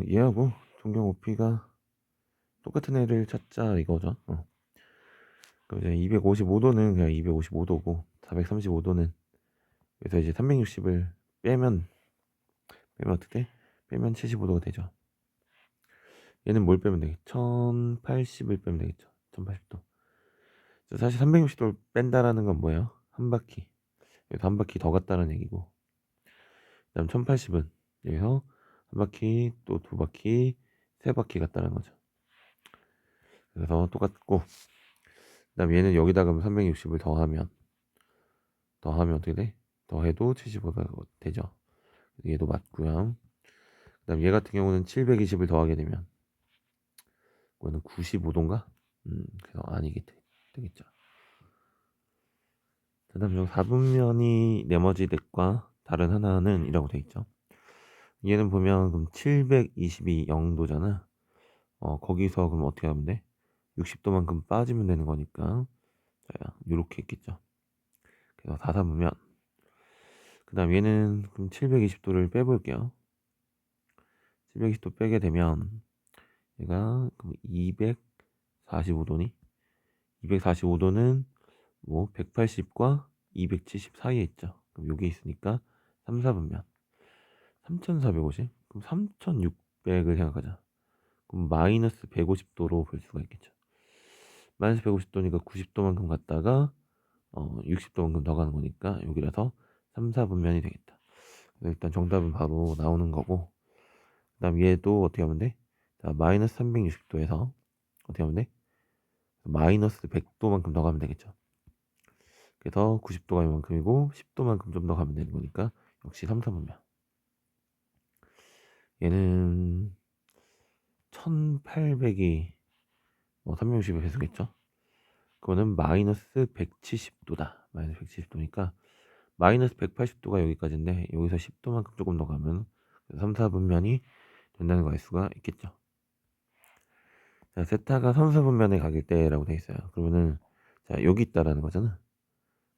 얘하고 동경 OP가 똑같은 애를 찾자 이거죠. 그럼 이제 255도는 그냥 255도고 435도는 그래서 이제 360을 빼면 어떻게? 빼면 75도가 되죠. 얘는 뭘 빼면 되겠죠? 1080을 빼면 되겠죠. 1080도. 사실 360도를 뺀다라는 건 뭐예요? 한 바퀴. 여기서 한 바퀴 더 갔다는 얘기고. 그다음 1080은 여기서 한 바퀴 또 두 바퀴 세 바퀴 갔다는 거죠. 그래서 똑같고. 그다음 얘는 여기다가 360을 더하면 어떻게 돼? 더해도 75가 되죠. 얘도 맞고요. 그다음 얘 같은 경우는 720을 더하게 되면 이거는 95도인가? 그래서 되겠죠. 그다음 저 4분면이 나머지 넷과 다른 하나는 이라고 돼 있죠. 얘는 보면 그럼 722 0도잖아. 거기서 그럼 어떻게 하면 돼? 60도만큼 빠지면 되는 거니까 자, 요렇게 있겠죠. 그래서 4분면 그다음 얘는 그럼 720도를 빼볼게요. 720도 빼게 되면 얘가 그럼 245도니? 245도는 뭐 180과 270 사이에 있죠. 그럼 여기 있으니까 3, 4분면 3450? 그럼 3600을 생각하자. 그럼 마이너스 150도로 볼 수가 있겠죠. 마이너스 150도니까 90도만큼 갔다가 60도만큼 더 가는 거니까 여기라서 3, 4분면이 되겠다. 일단 정답은 바로 나오는 거고 그 다음 얘도 어떻게 하면 돼? 자, 마이너스 360도에서 어떻게 하면 돼? 마이너스 100도만큼 더 가면 되겠죠. 그래서 90도가 이만큼이고 10도만큼 좀 더 가면 되는 거니까 역시 3, 4분면 얘는 1800이 360의 배수겠죠. 그거는 마이너스 170도다. 마이너스 170도니까 마이너스 180도가 여기까지인데 여기서 10도만큼 조금 더 가면 3, 4분면이 된다는 거 알 수가 있겠죠. 자, 세타가 3, 4분면에 가길 때라고 돼 있어요. 그러면은 자, 여기 있다라는 거잖아.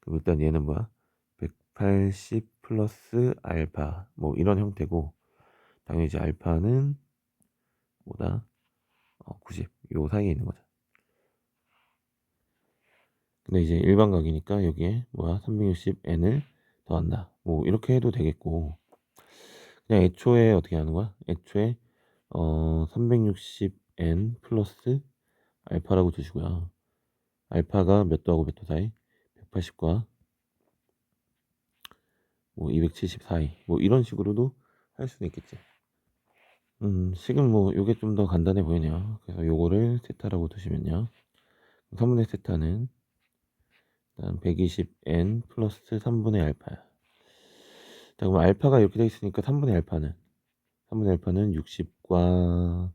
그럼 일단 얘는 뭐야? 180 플러스 알파 뭐 이런 형태고 당연히 이제 알파는 뭐다? 90 요 사이에 있는 거죠. 근데 이제 일반각이니까 여기에 뭐야 360n을 더한다 뭐 이렇게 해도 되겠고 그냥 애초에 어떻게 하는 거야? 애초에 360n 플러스 알파라고 두시고요. 알파가 몇 도하고 몇 도 사이? 180과 뭐 270 사이 뭐 이런 식으로도 할 수는 있겠지. 지금 뭐 요게 좀 더 간단해 보이네요. 그래서 요거를 세타라고 두시면요. 3분의 세타는 일단 120n 플러스 3분의 알파야. 자, 그럼 알파가 이렇게 돼 있으니까 3분의 알파는 60과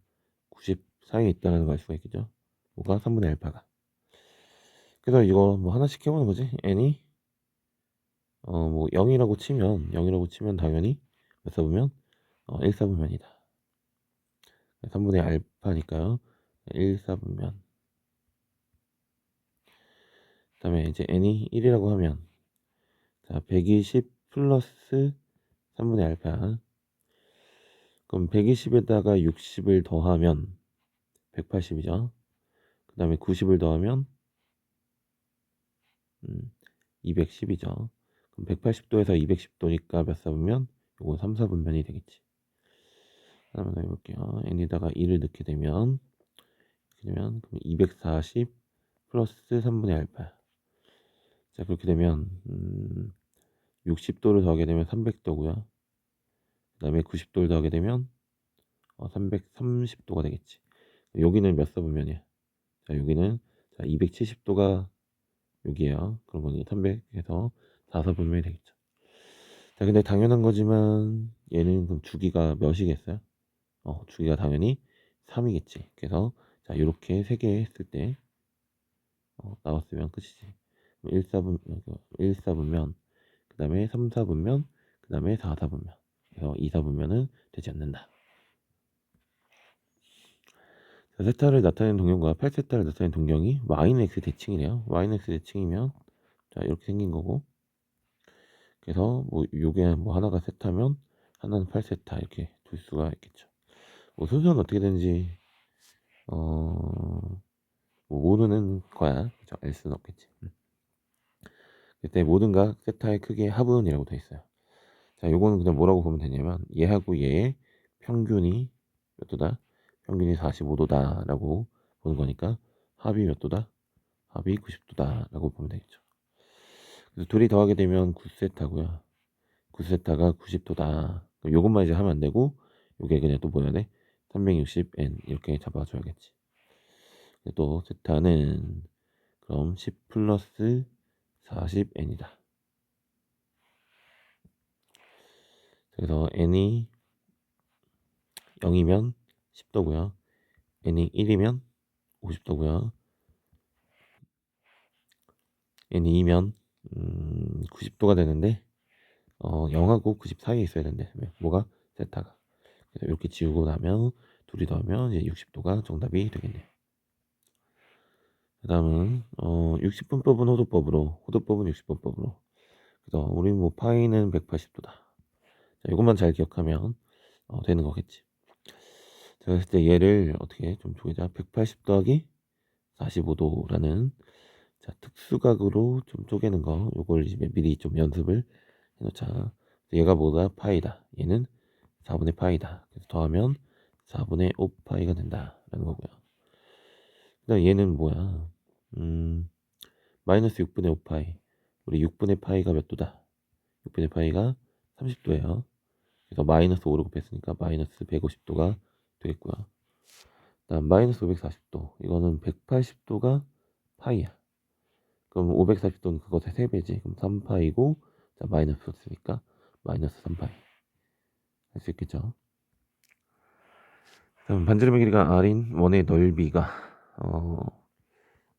90 사이에 있다는 걸 알 수가 있겠죠. 뭐가 3분의 알파가. 그래서 이거 뭐 하나씩 해보는 거지. n이 뭐 0이라고 치면 당연히 몇 사분면 1사분면이다. 3분의 알파니까요. 1사분면. 그 다음에 이제 n이 1이라고 하면 자 120 플러스 3분의 알파. 그럼 120에다가 60을 더하면 180이죠. 그 다음에 90을 더하면 210이죠. 그럼 180도에서 210도니까 몇 사분면? 요거 3, 4분면이 되겠지. 하나만 더 해볼게요. n에다가 2를 넣게 되면 그럼 240 플러스 3분의 알파. 자 그렇게 되면 60도를 더하게 되면 300도고요. 그 다음에 90도를 더하게 되면 330도가 되겠지. 여기는 몇 사분면이야? 자 여기는 자 270도가 여기에요. 그런 거니 300에서 4사분면이 되겠죠. 자 근데 당연한 거지만 얘는 그럼 주기가 몇이겠어요? 주기가 당연히 3이겠지. 그래서 자 이렇게 3개 했을 때 나왔으면 끝이지. 1사분면 그 다음에 3사분면 그 다음에 4사분면 그래서 2사분면은 되지 않는다. 자, 세타를 나타내는 동경과 8세타를 나타내는 동경이 y는 x 대칭이래요. y는 x 대칭이면 자 이렇게 생긴 거고 그래서 뭐 요게 뭐 하나가 세타면 하나는 8세타 이렇게 둘 수가 있겠죠. 뭐 순서는 어떻게 되는지 뭐 모르는 거야. 그죠? 알 수는 없겠지. 그때 모든 각 세타의 크기의 합은이라고 돼 있어요. 자, 요거는 그냥 뭐라고 보면 되냐면 얘하고 얘의 평균이 몇 도다? 평균이 45도다 라고 보는 거니까 합이 몇 도다? 합이 90도다 라고 보면 되겠죠. 그래서 둘이 더하게 되면 9세타고요. 9세타가 90도다. 요것만 이제 하면 안 되고 요게 그냥 또 뭐야 돼? 360n 이렇게 잡아줘야겠지. 또 세타는 그럼 10 플러스 40n이다. 그래서 n이 0이면 10도고요. n이 1이면 50도고요. n이 2면 90도가 되는데 0하고 90 사이에 있어야 된대. 뭐가? 세타가. 그래서 이렇게 지우고 나면 둘이 더하면 이제 60도가 정답이 되겠네요. 그 다음은 60분법은 호도법은 60분법으로. 그래서 우리 뭐 파이는 180도다. 자, 이것만 잘 기억하면 되는 거겠지. 제가 했을 때 얘를 어떻게 좀 조이자. 180 더하기 45도라는 자, 특수각으로 좀 쪼개는 거. 요걸 이제 미리 좀 연습을 해놓자. 얘가 뭐다? 파이다. 얘는 4분의 파이다. 그래서 더하면 4분의 5파이가 된다라는 거고요. 그다음 얘는 뭐야? 마이너스 6분의 5파이. 우리 6분의 파이가 몇 도다? 6분의 파이가 30도예요. 그래서 마이너스 5로 곱했으니까 마이너스 150도가 되겠고요. 그다음 마이너스 540도. 이거는 180도가 파이야. 그럼 540도는 그것의 3배지. 그럼 3파이고 자 마이너스 썼으니까 마이너스 3파이 할 수 있겠죠. 그럼 반지름의 길이가 r인 원의 넓이가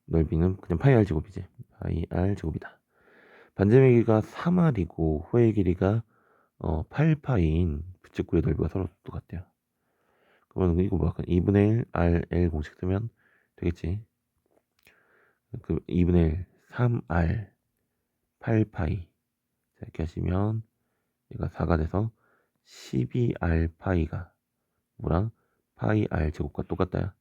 넓이는 그냥 파이 r 제곱이지. 파이 r 제곱이다. 반지름의 길이가 3r이고 호의 길이가 8파인 부채꼴의 넓이가 서로 똑같대요. 그러면 이거 뭐 약간 2분의 1 RL 공식 쓰면 되겠지. 그 2분의 1 3R 8파이 이렇게 하시면 얘가 4가 돼서 12R 파이가 뭐랑 파이 R 제곱과 똑같다야.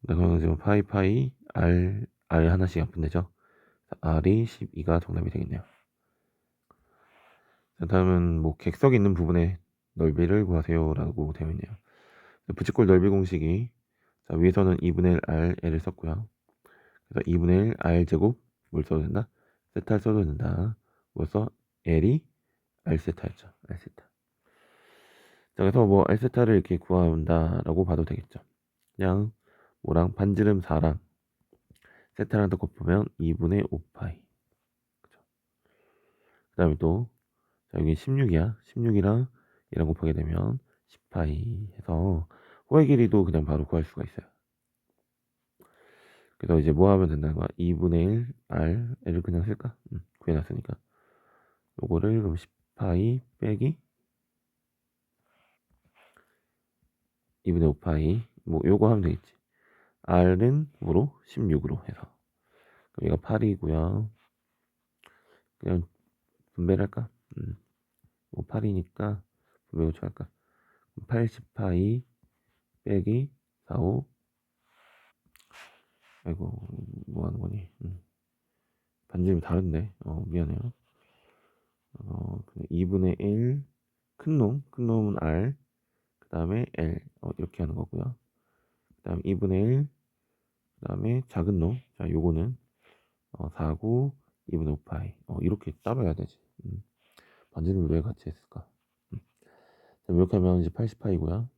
그러면 지금 파이 R 하나씩 약분되죠. R이 12가 정답이 되겠네요. 다음은 뭐 객석이 있는 부분의 넓이를 구하세요라고 되어 있네요. 부채꼴 넓이 공식이 자, 위에서는 2분의 1 RL을 썼고요. 그래서 2분의 1 R 제곱 뭘 써도 된다? 세타를 써도 된다. 뭐써? L이 R 세타였죠. R 세타. 자, 그래서 뭐 R 세타를 이렇게 구한다라고 봐도 되겠죠. 그냥 뭐랑 반지름 4랑 세타랑 더 곱하면 2분의 5파이. 그죠? 그 다음에 또 자, 여기 16이야. 16이랑 얘랑 곱하게 되면 10파이 해서 호의 길이도 그냥 바로 구할 수가 있어요. 그래서 이제 뭐 하면 된다는 거야? 2분의 1 R L을 그냥 쓸까? 구해놨으니까 요거를 그럼 10파이 빼기 2분의 5파이 뭐 요거 하면 되겠지. R은 뭐로? 16으로 해서 그럼 얘가 8이고요. 그냥 분배를 할까? 뭐 8이니까 분배 고쳐할까? 80파이 빼기 45 아이고 뭐 하는 거니? 반지름이 다른데 미안해요. 2분의 1 큰 놈은 R 그 다음에 L 이렇게 하는 거고요. 그 다음 2분의 1 그 다음에 작은 놈 자 요거는 4고 2분의 5파이 이렇게 따로 해야 되지. 반지름을 왜 같이 했을까? 이렇게 하면 이제 80파이고요.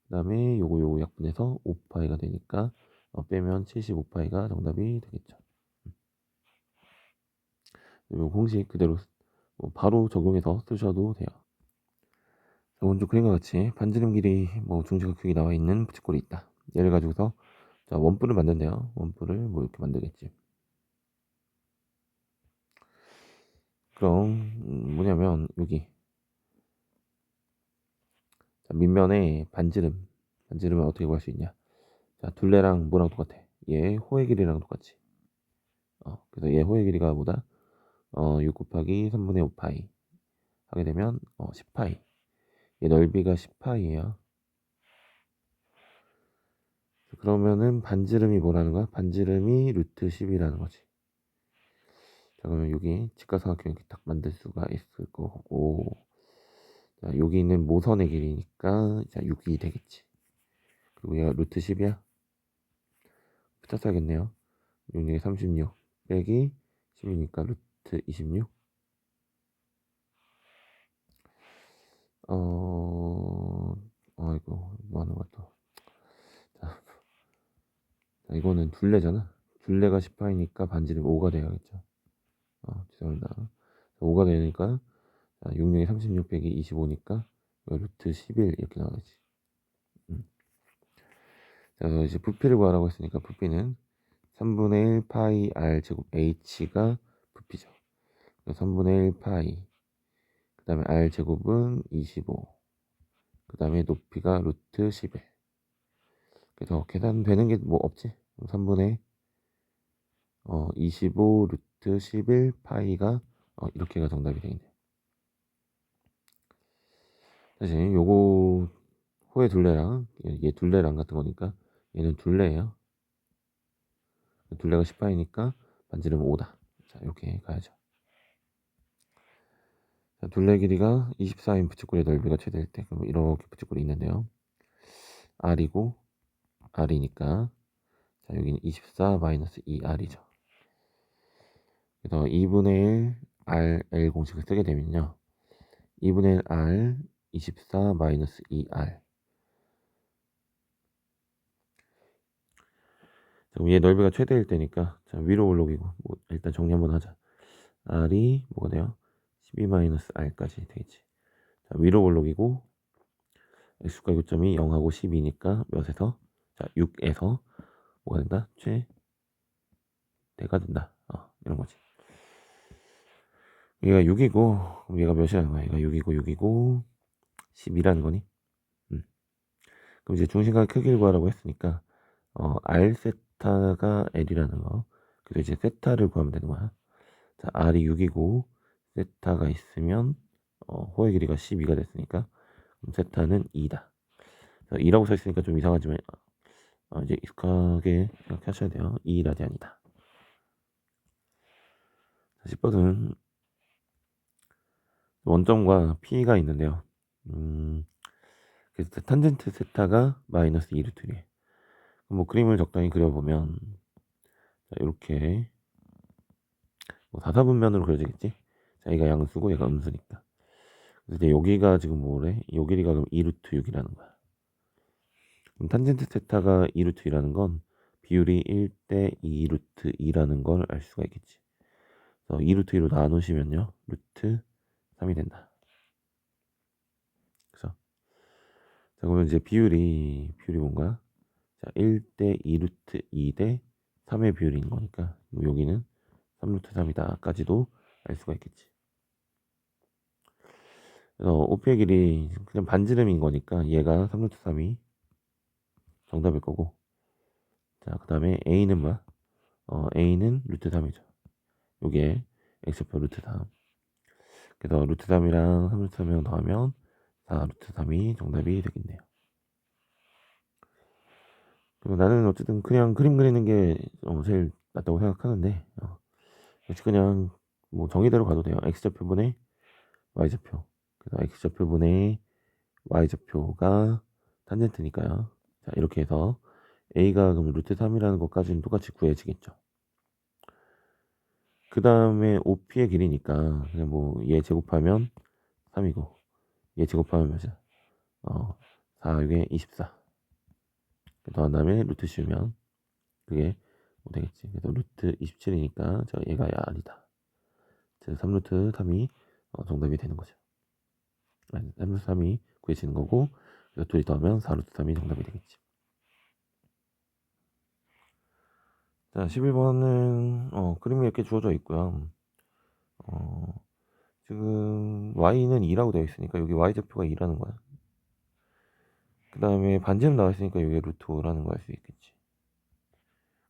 그 다음에 요거 약분해서 5파이가 되니까 빼면 75파이가 정답이 되겠죠. 요 공식 그대로 바로 적용해서 쓰셔도 돼요. 자, 먼저 그림과 같이 반지름 길이 중지각형이 나와 있는 부채꼴이 있다. 얘를 가지고서 자, 원뿔을 만든대요. 원뿔을 뭐 이렇게 만들겠지. 그럼 뭐냐면 여기 자, 밑면에 반지름을 어떻게 구할 수 있냐? 자, 둘레랑 뭐랑 똑같아? 얘 호의 길이랑 똑같지. 그래서 얘 호의 길이가 뭐다? 6 곱하기 3분의 5파이 하게 되면 10파이. 얘 넓이가 10파이에요. 그러면은 반지름이 뭐라는 거야? 반지름이 루트 10이라는 거지. 자, 그러면 여기 직각삼각형 이렇게 딱 만들 수가 있을 거고, 자, 여기 있는 모선의 길이니까 자 6이 되겠지. 그리고 얘가 루트 10이야. 부터 써야겠네요. 6, 6에 36 빼기 10이니까 루트 26. 아이고 뭐 하는 거야 또. 자, 자, 이거는 둘레잖아. 둘레가 10파이니까 반지름 5가 돼야겠죠. 죄송합니다. 5가 되니까 66에 36 빼기 25니까 루트 11 이렇게 나오겠지. 자, 그래서 이제 부피를 구하라고 했으니까 부피는 3분의 1 파이 r 제곱 h가 부피죠. 3분의 1 파이, 그 다음에 r 제곱은 25, 그 다음에 높이가 루트 11. 그래서 계산되는 게 뭐 없지? 3분의 25 루트 11 파이가 이렇게가 정답이 되겠네요. 사실 요거 호의 둘레랑 얘 둘레랑 같은 거니까 얘는 둘레예요. 둘레가 10파이니까 반지름 5다. 자, 이렇게 가야죠. 자, 둘레 길이가 24인 부채꼴의 넓이가 최대일 때 그럼 이렇게 부채꼴이 있는데요. r이고 r이니까 자, 여기는 24 마이너스 2r이죠. 그래서 2분의 1 rl 공식을 쓰게 되면요. 2분의 1 r 24 마이너스 2r. 그럼 얘 넓이가 최대일 때니까 자, 위로 올라오기고 뭐 일단 정리 한번 하자. r이 뭐가 돼요? 12-r까지 되겠지. 자, 위로 올라오기고 x축과 교점이 0하고 12니까 몇에서? 자, 6에서 뭐가 된다? 최대가 된다. 이런 거지. 얘가 6이고 그럼 얘가 몇이라는 거야? 얘가 6이고 12라는 거니? 그럼 이제 중심각 크기를 구하라고 했으니까 r 세타가 l이라는 거. 그래서 이제 세타를 구하면 되는 거야. 자, r이 6이고 세타가 있으면 호의 길이가 12가 됐으니까 그럼 세타는 2다. 2라고 써 있으니까 좀 이상하지만 이제 익숙하게 생각하셔야 돼요. 2라디안이다. 10번은 원점과 P가 있는데요. 그래서 탄젠트 세타가 마이너스 2루트래. 뭐 그림을 적당히 그려보면 이렇게 뭐 사사분면으로 그려지겠지. 자, 얘가 양수고 얘가 음수니까. 그래서 이제 여기가 지금 뭐래? 요 길이가 그럼 2루트 6이라는 거야. 그럼 탄젠트 세타가 2루트 2라는 건 비율이 1대 2루트 2라는 걸 알 수가 있겠지. 그래서 2루트 2로 나누시면요. 루트 3이 된다. 그래서 자, 그러면 이제 비율이 뭔가? 자, 1대 2루트 2대 3의 비율인 거니까 여기는 3루트 3이다까지도 알 수가 있겠지. 그래서 OP의 길이 그냥 반지름인 거니까 얘가 3루트 3이 정답일 거고, 자, 그 다음에 A는 뭐야? A는 루트 3이죠. 요게 X표 루트 3. 그래서 루트 3이랑 3루트 3이랑 더하면 4 루트 3이 정답이 되겠네요. 그리고 나는 어쨌든 그냥 그림 그리는 게 제일 낫다고 생각하는데 역시 그냥 뭐 정의대로 가도 돼요. X좌표분의 Y좌표. 그래서 X좌표분의 Y좌표가 탄젠트니까요. 자, 이렇게 해서 A가 그럼 루트 3이라는 것까지는 똑같이 구해지겠죠. 그 다음에 OP의 길이니까 그냥 뭐 얘 제곱하면 3이고 얘 제곱하면 몇이야? 4, 6에 24. 그 다음에 루트 씌우면 그게 뭐 되겠지. 그래서 루트 27이니까 저 얘가 R이다. 그래서 3루트 3이 정답이 되는 거죠. 3루트 3이 구해지는 거고, 그래서 둘이 더하면 4루트 3이 정답이 되겠지. 자, 11번은 그림이 이렇게 주어져 있고요. 지금 y는 2라고 되어 있으니까 여기 y좌표가 2라는 거야. 그 다음에 반지름 나와 있으니까 여기 루트 5라는 거 알 수 있겠지.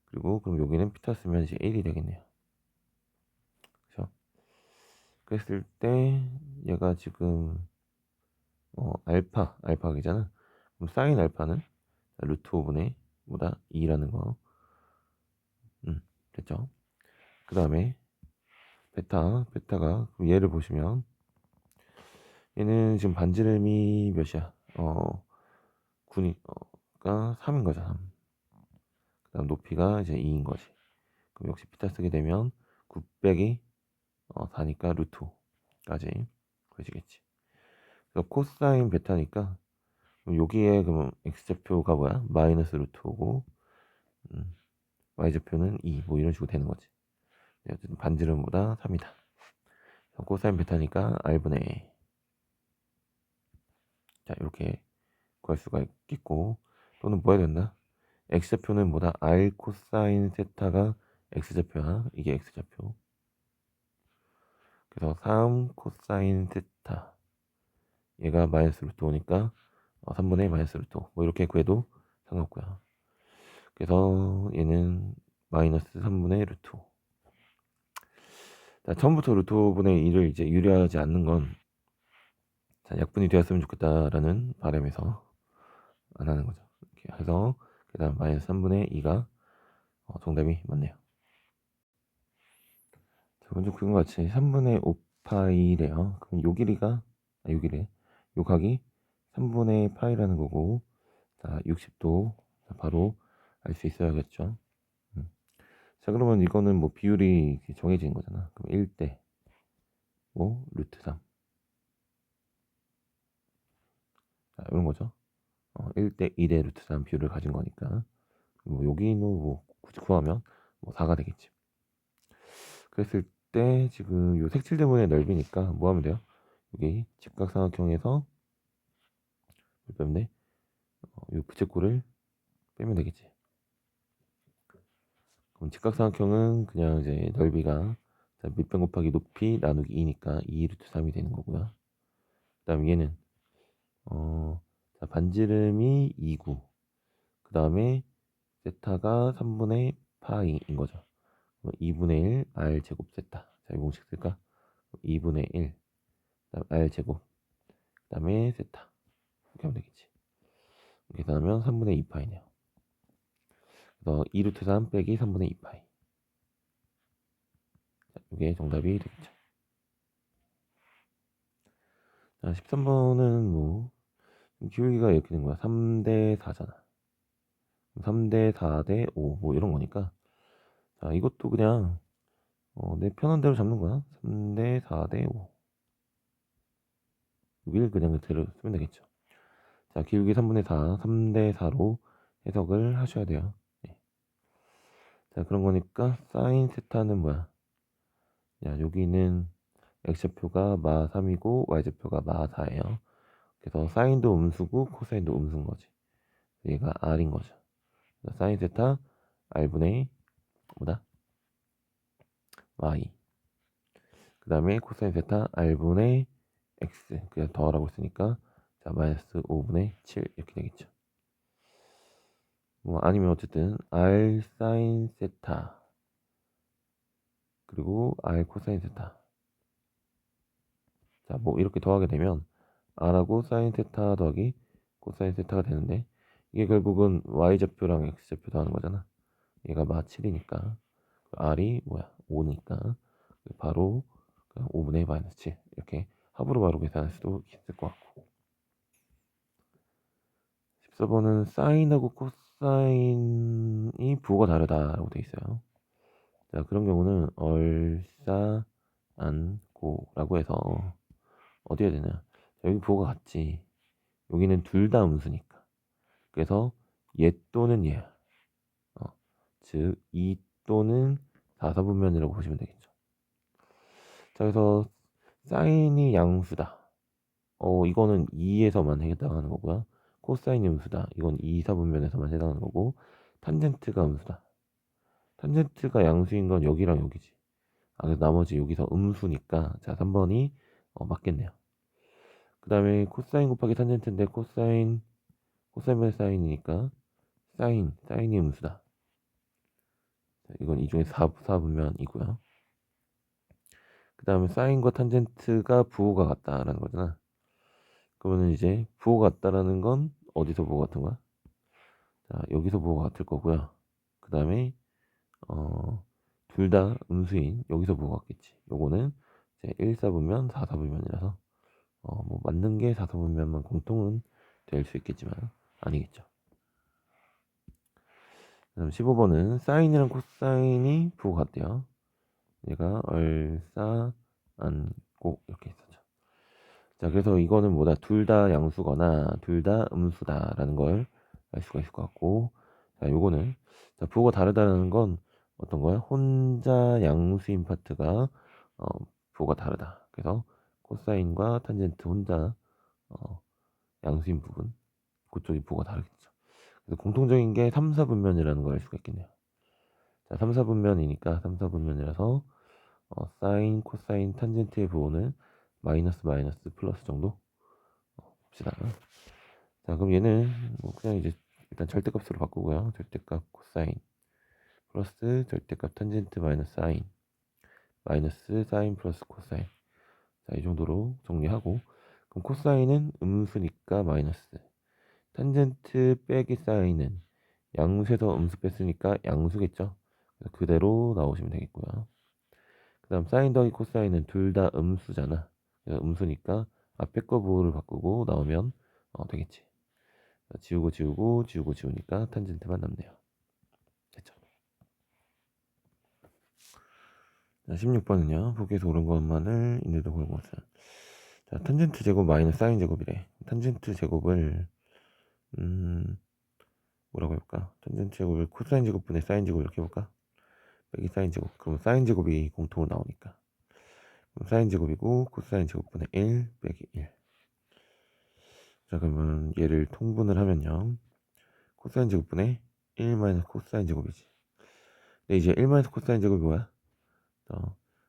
그리고 그럼 여기는 피타 쓰면 이제 1이 되겠네요. 그래서 그랬을 때 얘가 지금 알파이잖아. 그럼 사인 알파는 루트 5분의 뭐다? 2라는 거. 됐죠? 그 다음에 베타가 그럼 얘를 보시면 얘는 지금 반지름이 몇이야? 9니까 3인 거죠. 3. 그 다음 높이가 이제 2인 거지. 그럼 역시 베타 쓰게 되면 9 빼기 4니까 루트 5까지 구해지겠지. 그래서 코사인 베타니까 그럼 여기에 그러면 x좌표가 뭐야? 마이너스 루트 5고 y좌표는 2 뭐 이런 식으로 되는 거지. 어쨌든 반지름보다 3이다. 코사인 베타니까 r분의 자 이렇게 구할 수가 있겠고 또는 뭐 해야 된다? x좌표는 뭐다? r 코사인 세타가 x좌표야. 이게 x좌표. 그래서 3 코사인 세타 얘가 마이너스 루트 5니까 3분의 마이너스 루트 5 뭐 이렇게 구해도 상관없고요. 그래서 얘는 마이너스 3분의 루트 5. 자, 처음부터 루트 5분의 2를 이제 유리하지 않는 건 자, 약분이 되었으면 좋겠다라는 바람에서 안 하는 거죠. 이렇게 해서 그 다음 마이너스 3분의 2가 정답이 맞네요. 자, 먼저 그런 것 같이 3분의 5파이래요. 그럼 요 길이가 요 길이 요 각이 3분의 파이라는 거고 자 60도 바로 알 수 있어야겠죠. 자 그러면 이거는 뭐 비율이 정해진 거잖아. 그럼 1대 5 루트 3 자, 이런 거죠. 1대 2대 루트 3 비율을 가진 거니까 뭐 여기는 뭐 굳이 구하면 뭐 4가 되겠지. 그랬을 때 지금 요 색칠 대문의 넓이니까 뭐 하면 돼요? 여기 직각삼각형에서 몇 빼면 돼? 요 부채꼴을 빼면 되겠지. 그럼 직각삼각형은 그냥 이제 넓이가 밑변 곱하기 높이 나누기 2니까 2 루트 3이 되는 거고요. 그 다음 얘는 자, 반지름이 2구 그 다음에 세타가 3분의 파이인 거죠. 2분의 1 r 제곱 세타. 자, 이 공식 쓸까? 2분의 1 그다음 r 제곱 그 다음에 세타 이렇게 하면 되겠지. 이렇게 하면 3분의 2 파이네요. 그래서 2 루트 3 빼기 3분의 2 파이. 자, 이게 정답이 되겠죠. 자, 13번은 뭐 기울기가 이렇게 된 거야. 3대 4잖아. 3대 4대 5 뭐 이런 거니까 자 이것도 그냥 내 편한 대로 잡는 거야. 3대 4대 5 여기를 그냥 그대로 쓰면 되겠죠. 자 기울기 3분의 4 3대 4로 해석을 하셔야 돼요. 네. 자 그런 거니까 사인 세타는 뭐야? 야 여기는 x좌표가 마 3이고 y좌표가 마 4예요. 그래서 사인도 음수고 코사인도 음수인 거지. 얘가 r인 거죠. 사인 세타 r분의 뭐다? y. 그 다음에 코사인 세타 r분의 x. 그냥 더하라고 했으니까 자 마이너스 5분의 7 이렇게 되겠죠. 뭐 아니면 어쨌든 r 사인 세타 그리고 r 코사인 세타. 자 뭐 이렇게 더하게 되면 r하고 사인 세타 더하기 코사인 세타가 되는데 이게 결국은 y좌표랑 x좌표 더하는 거잖아. 얘가 마 7이니까 r이 뭐야 5니까 바로 5분의 마이너스 7 이렇게 합으로 바로 계산할 수도 있을 것 같고 14번은 사인하고 코사인이 부호가 다르다라고 돼 있어요. 자 그런 경우는 얼싸안고라고 해서 어디 해야 되냐? 자, 여기 부호가 같지. 여기는 둘 다 음수니까. 그래서 얘 또는 얘야. 즉 2 또는 4사분면이라고 보시면 되겠죠. 자 그래서 사인이 양수다. 이거는 2에서만 해당하는 거고요. 코사인이 음수다. 이건 2, 4분면에서만 해당하는 거고 탄젠트가 음수다. 탄젠트가 양수인 건 여기랑 여기지. 그래서 나머지 여기서 음수니까 자 3번이 맞겠네요. 그 다음에 코사인 곱하기 탄젠트인데 코사인분의 사인이니까 사인이 음수다. 자, 이건 이 중에 4분면이고요. 그 다음에 사인과 탄젠트가 부호가 같다라는 거잖아. 그러면 이제 부호가 같다라는 건 어디서 부호가 같은 거야? 자, 여기서 부호가 같을 거고요. 그 다음에 둘 다 음수인 여기서 부호가 같겠지. 요거는 이제 1사분면 4사분면이라서 뭐 맞는 게 4사분면만 공통은 될 수 있겠지만 아니겠죠. 그다음 15번은 사인이랑 코사인이 부호가 같대요. 얘가 얼싸 안고 이렇게 있었죠. 자, 그래서 이거는 뭐다? 둘 다 양수거나 둘 다 음수다라는 걸 알 수가 있을 것 같고, 자, 요거는 자, 부호가 다르다는 건 어떤 거야? 혼자 양수인 파트가 부호가 다르다. 그래서 코사인과 탄젠트 혼자 어, 양수인 부분 그쪽이 부호가 다르겠죠. 그래서 공통적인 게 3, 4분면이라는 걸 알 수가 있겠네요. 자, 3, 4분면이니까 3, 4분면이라서 사인, 코사인, 탄젠트의 부호는 마이너스 마이너스 플러스 정도 봅시다. 자, 그럼 얘는 뭐 그냥 이제 일단 절대값으로 바꾸고요. 절대값 코사인 플러스 절대값 탄젠트 마이너스 사인 마이너스 사인 플러스 코사인. 자, 이 정도로 정리하고, 그럼 코사인은 음수니까 마이너스, 탄젠트 빼기 사인은 양수에서 음수 뺐으니까 양수겠죠. 그래서 그대로 나오시면 되겠고요. 그 다음 사인 더하기 코사인은 둘 다 음수잖아. 그래서 음수니까 앞에 거 부호를 바꾸고 나오면 되겠지. 지우고 지우고 지우고 지우니까 탄젠트만 남네요. 됐죠. 자, 16번은요. 보기에서 옳은 것만을 있는데 고른 것은. 자, 탄젠트 제곱 마이너스 사인 제곱이래. 탄젠트 제곱을 뭐라고 해볼까? 탄젠트 제곱을 코사인 제곱분의 사인 제곱 이렇게 해볼까? 빼기 사인 제곱. 그럼 사인 제곱이 공통으로 나오니까. 그럼 사인 제곱이고 코사인 제곱분의 1 빼기 1. 자, 그러면 얘를 통분을 하면요. 코사인 제곱분의 1 마이너스 코사인 제곱이지. 근데 이제 1 마이너스 코사인 제곱이 뭐야?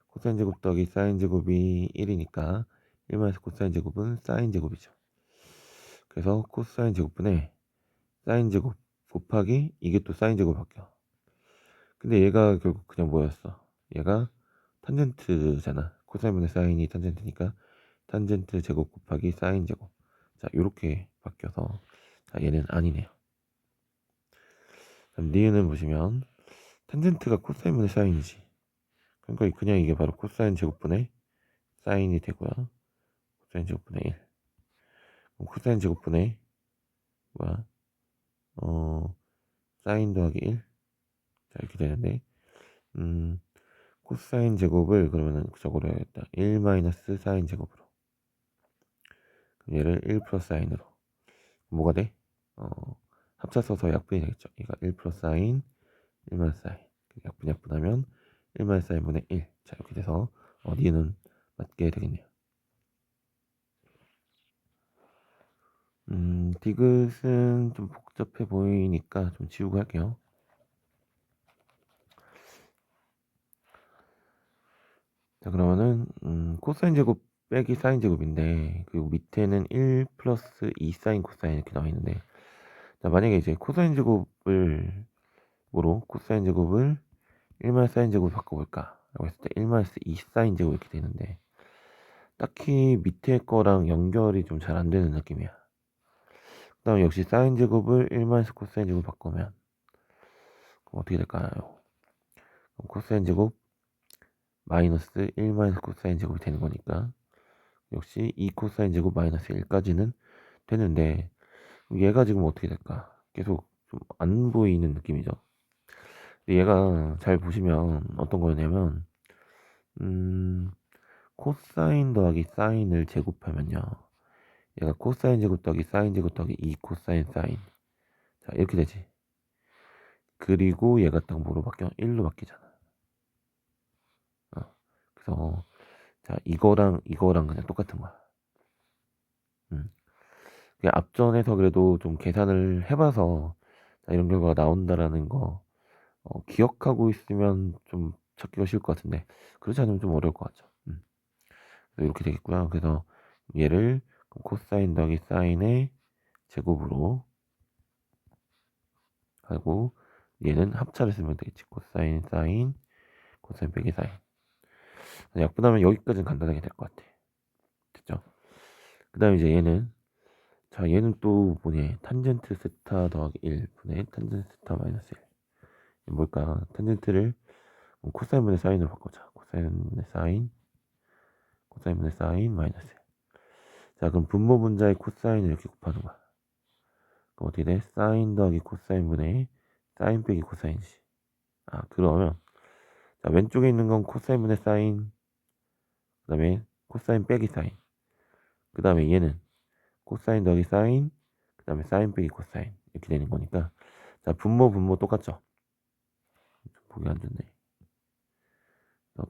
코사인 제곱 더하기 사인 제곱이 1이니까 1 마이너스 코사인 제곱은 사인 제곱이죠. 그래서 코사인 제곱분의 사인 제곱 곱하기 이게 또 사인 제곱 바뀌어. 근데 얘가 결국 그냥 뭐였어? 얘가 탄젠트잖아. 코사인분의 사인이 탄젠트니까 탄젠트 제곱 곱하기 사인 제곱. 자, 요렇게 바뀌어서 자, 얘는 아니네요. 그럼 니은은 보시면 탄젠트가 코사인분의 사인이지. 그러니까 그냥 이게 바로 코사인 제곱분의 사인이 되고요. 코사인 제곱분의 1. 그럼 코사인 제곱분의 뭐야? 사인 더하기 1. 자, 이렇게 되는데 코사인 제곱을 그러면은 저거로 해야겠다. 1 마이너스 사인 제곱으로. 그럼 얘를 1 플러스 사인으로. 뭐가 돼? 합쳐서 약분이 되겠죠. 얘가 1 플러스 사인, 1 마이너스 사인. 약분하면 1 마이너스 사인분의 1. 자, 이렇게 돼서 니은 맞게 되겠네요. 디귿은 좀 복잡해 보이니까 좀 지우고 할게요. 자, 그러면은 코사인 제곱 빼기 사인 제곱인데, 그리고 밑에는 1 플러스 2 사인 코사인 이렇게 나와 있는데, 자, 만약에 이제 코사인 제곱을 뭐로 코사인 제곱을 1 마이너스 사인 제곱 바꿔볼까 라고 했을 때 1 마이너스 2 사인 제곱 이렇게 되는데, 딱히 밑에 거랑 연결이 좀 잘 안 되는 느낌이야. 그 다음 역시 사인 제곱을 1 마이너스 코사인 제곱 바꾸면 그럼 어떻게 될까요? 그럼 코사인 제곱 마이너스 1 마이너스 코사인 제곱이 되는 거니까 역시 2 코사인 제곱 마이너스 1까지는 되는데, 얘가 지금 어떻게 될까? 계속 좀 안 보이는 느낌이죠. 근데 얘가 잘 보시면 어떤 거냐면 코사인 더하기 사인을 제곱하면요, 얘가 코사인 제곱 더하기 사인 제곱 더하기 2 코사인 사인. 자, 이렇게 되지. 그리고 얘가 딱 뭐로 바뀌어? 1로 바뀌잖아. 그래서 자, 이거랑 그냥 똑같은 거야. 그냥 앞전에서 그래도 좀 계산을 해봐서 자, 이런 결과가 나온다라는 거 기억하고 있으면 좀 찾기가 쉬울 것 같은데, 그렇지 않으면 좀 어려울 것 같죠. 이렇게 되겠고요. 그래서 얘를 코사인 더하기 사인의 제곱으로 하고, 얘는 합차를 쓰면 되겠지. 코사인 사인 코사인 빼기 사인. 약분하면 여기까지는 간단하게 될 것 같아. 됐죠? 그 다음에 이제 얘는 자, 얘는 또 뭐냐? 탄젠트 세타 더하기 1 분의 탄젠트 세타 마이너스 1. 이게 뭘까? 탄젠트를 코사인분의 사인으로 바꾸자. 코사인분의 사인, 코사인분의 사인 마이너스 1. 자, 그럼 분모 분자의 코사인을 이렇게 곱하는 거야. 그럼 어떻게 돼? 사인 더하기 코사인분의 사인 빼기 코사인이지. 아, 그러면 자, 왼쪽에 있는 건 코사인분의 사인, 그 다음에 코사인 빼기 사인, 그 다음에 얘는 코사인 더하기 사인, 그 다음에 사인 빼기 코사인 이렇게 되는 거니까 자, 분모 똑같죠? 좀 보기 안 좋네.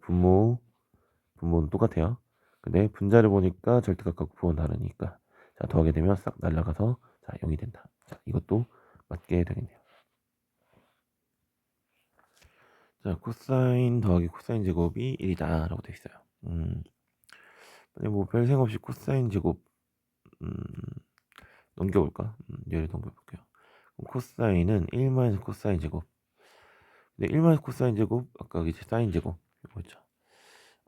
분모는 똑같아요. 근데 분자를 보니까 절대값과 부호는 다르니까 자, 더하게 되면 싹 날라가서 자, 0이 된다. 자, 이것도 맞게 되겠네요. 자, 코사인 더하기 코사인 제곱이 1이다 라고 되어 있어요. 뭐 별 생각 없이 코사인 제곱 넘겨볼까? 얘를 넘겨볼게요. 코사인은 1 코사인 제곱. 근데 1 코사인 제곱 아까 이제 사인 제곱 이거였죠.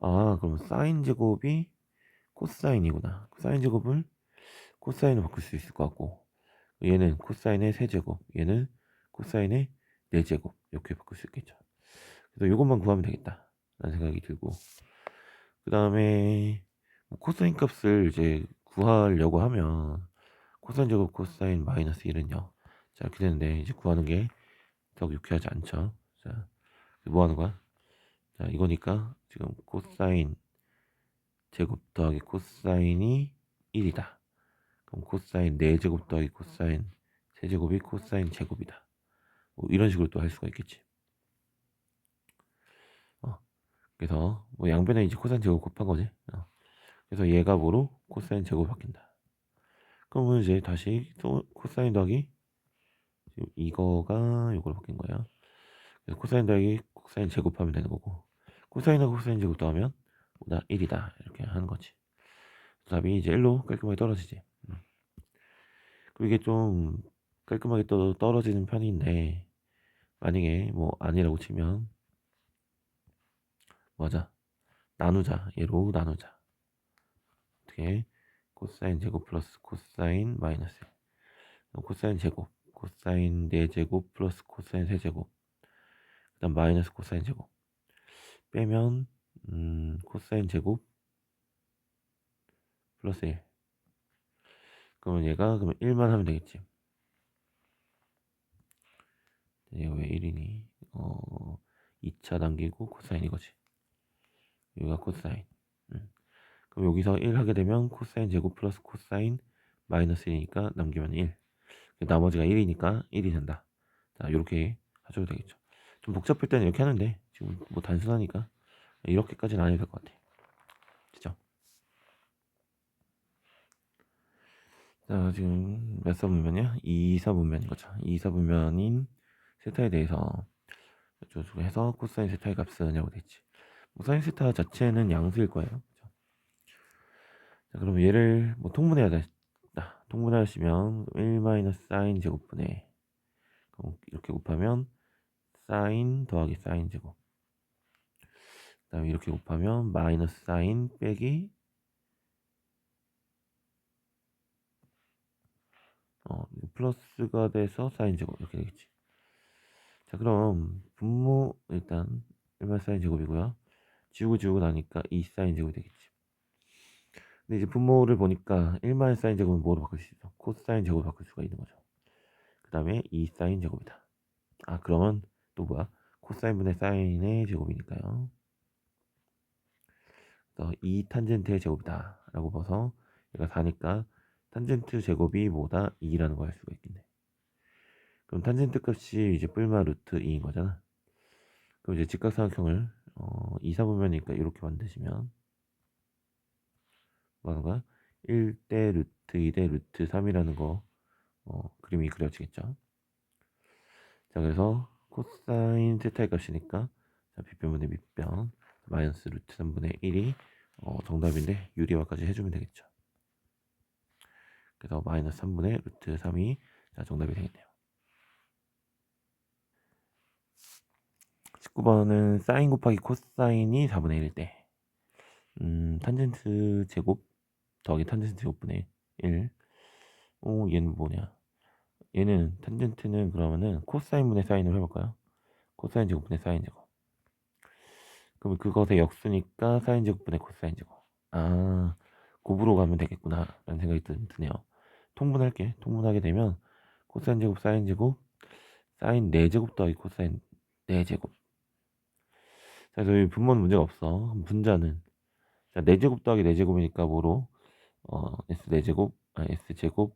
아, 그럼 사인 제곱이 코사인이구나. 사인 제곱을 코사인으로 바꿀 수 있을 것 같고, 얘는 코사인의 세제곱, 얘는 코사인의 네제곱 이렇게 바꿀 수 있겠죠. 그래서 이것만 구하면 되겠다 라는 생각이 들고, 그 다음에 코사인 값을 이제 구하려고 하면 코사인 제곱 코사인 마이너스 1은요 자, 이렇게 되는데 이제 구하는 게 더 유쾌하지 않죠. 자, 뭐 하는 거야? 자, 이거니까 지금 코사인 제곱 더하기 코사인이 1이다. 그럼 코사인 4제곱 더하기 코사인 세제곱이 코사인 제곱이다. 뭐 이런 식으로 또 할 수가 있겠지. 그래서 뭐 양변에 이제 코사인 제곱 곱한 거지. 그래서 얘가 뭐로 코사인 제곱 바뀐다. 그러면 이제 다시 또 코사인 더하기 이거가 이걸로 바뀐 거야. 그래서 코사인 더하기 코사인 제곱하면 되는 거고, 코사인하고 코사인 제곱 더하면 보다 1이다 이렇게 하는 거지. 답이 이제 1로 깔끔하게 떨어지지. 그리고 이게 좀 깔끔하게 또 떨어지는 편인데, 만약에 뭐 아니라고 치면 맞아, 나누자. 얘로 나누자. 어떻게? 코사인 제곱 플러스 코사인 마이너스 1. 코사인 제곱, 코사인 4제곱 플러스 코사인 세제곱, 그 다음 마이너스 코사인 제곱 빼면 코사인 제곱 플러스 1. 그러면 얘가 그러면 1만 하면 되겠지. 얘가 왜 1이니? 2차 남기고 코사인 이거지. 여기가 코사인. 그럼 여기서 1 하게 되면 코사인 제곱 플러스 코사인 마이너스 1이니까 남기면 1. 나머지가 1이니까 1이 된다. 자, 이렇게 하셔도 되겠죠. 좀 복잡할 때는 이렇게 하는데 지금 뭐 단순하니까 이렇게까지는 안 해도 될 것 같아. 그죠? 자, 지금 몇 사분면이야? 2사분면인 거죠. 2사분면인 세타에 대해서 어쩌고 해서 코사인 세타의 값은 이라고 되어 있지. 뭐 사인 세타 자체는 양수일 거예요. 그죠? 자, 그럼 얘를 뭐 통분해야 돼. 통분하시면 1 사인 제곱분의, 그럼 이렇게 곱하면 사인 더하기 사인 제곱, 그 다음에 이렇게 곱하면 마이너스 사인 빼기 플러스가 돼서 사인 제곱 이렇게 되겠지. 자, 그럼 분모 일단 1 사인 제곱이고요. 지우고 나니까 2 사인 제곱이 되겠지. 근데 이제 분모를 보니까 1 사인 제곱은 뭐로 바꿀 수 있어? 코사인 제곱으로 바꿀 수가 있는 거죠. 그 다음에 2 사인 제곱이다. 아, 그러면 또 뭐야? 코사인분의 사인의 제곱이니까요. 그래서 2 탄젠트의 제곱이다 라고 봐서 얘가 4니까 탄젠트 제곱이 뭐다? 2라는 거 할 수가 있겠네. 그럼 탄젠트 값이 이제 뿔마 루트 2인 거잖아. 그럼 이제 직각삼각형을 2, 4분면이니까 이렇게 만드시면 뭐가 1대 루트 2대 루트 3이라는 거 그림이 그려지겠죠. 자, 그래서 코사인 세타의 값이니까 자, 빗변분의 밑변 마이너스 루트 3분의 1이 정답인데 유리화까지 해주면 되겠죠. 그래서 마이너스 3분의 루트 3이 자, 정답이 되겠네요. 19번은 사인 곱하기 코사인이 4분의 1일 때 탄젠트 제곱 더하기 탄젠트 제곱분의 1 얘는 뭐냐? 얘는 탄젠트는 그러면은 코사인 분의 사인으로 해볼까요? 코사인 제곱분의 사인 제곱. 그럼 그것의 역수니까 사인 제곱분의 코사인 제곱. 아, 곱으로 가면 되겠구나 라는 생각이 드네요. 통분할게. 통분하게 되면 코사인 제곱 사인 제곱 사인 4제곱 더하기 코사인 4제곱. 자, 저희 분모는 문제가 없어. 분자는 자, 4제곱 더하기 4제곱이니까 뭐로? S4제곱 S제곱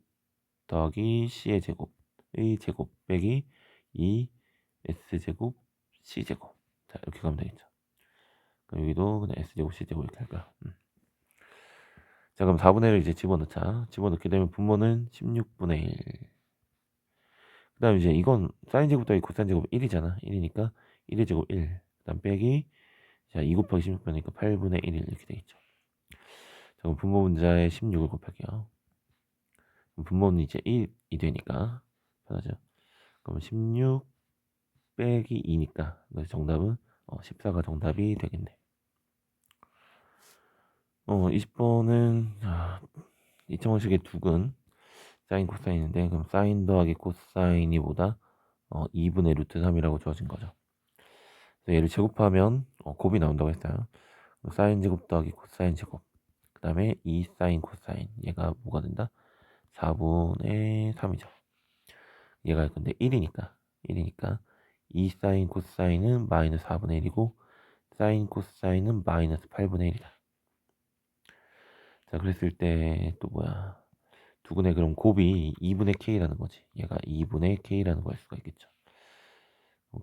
더하기 C의 제곱의 제곱 빼기 2 S제곱 C제곱. 자, 이렇게 가면 되겠죠. 그럼 여기도 그냥 S제곱 C제곱 이렇게 할까. 자, 그럼 4분의 1을 이제 집어넣자. 집어넣게 되면 분모는 16분의 1. 그 다음 이제 이건 사인 제곱 더하기 코사인 제곱 1이잖아. 1이니까 1의 제곱 1. 그 다음 빼기 자, 2 곱하기 16분이니까 8분의 1 이렇게 되겠죠. 자, 그럼 분모 분자에 16을 곱할게요. 그럼 분모는 이제 1이 되니까 편하죠. 그럼 16 빼기 2니까 정답은 14가 정답이 되겠네. 20번은 2차원식의 두근 사인 코사인인데 그럼 사인 더하기 코사인이 보다 2분의 루트 3이라고 주어진 거죠. 얘를 제곱하면 곱이 나온다고 했어요. 사인 제곱 더하기 코사인 제곱 그 다음에 2 사인 코사인 얘가 뭐가 된다? 4분의 3이죠. 얘가 근데 1이니까 2 사인 코사인은 마이너스 4분의 1이고 사인 코사인은 마이너스 8분의 1이다. 자, 그랬을 때 또 뭐야? 두근의 그럼 곱이 2분의 k라는 거지. 얘가 2분의 k라는 거 할 수가 있겠죠.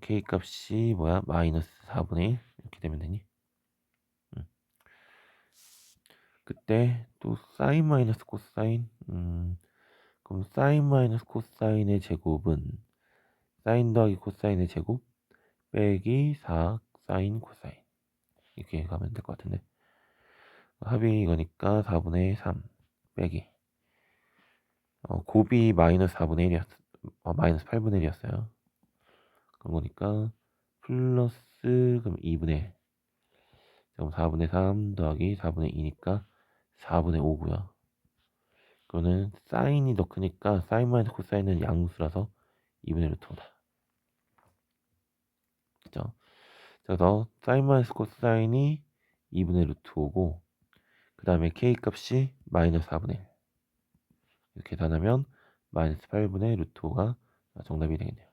k 값이 뭐야? 마이너스 4분의 1 이렇게 되면 되니? 그때 또 사인 마이너스 코사인 그럼 사인 마이너스 코사인의 제곱은 사인 더하기 코사인의 제곱 빼기 4 사인 코사인 이렇게 가면 될 것 같은데 합이 이거니까 4분의 3 빼기 곱이 마이너스 4분의 1이었 마이너스 8분의 1이었어요. 그런 거니까 플러스 그럼 2분의 1 그럼 4분의 3 더하기 4분의 2니까 4분의 5고요. 그거는 사인이 더 크니까 사인 마이너스 코사인은 양수라서 2분의 루트 5다. 그죠? 그래서 사인 마이너스 코사인이 2분의 루트 5고 그 다음에 k 값이 마이너스 4분의 1 이렇게 계산하면 마이너스 8분의 루트 5가 정답이 되겠네요.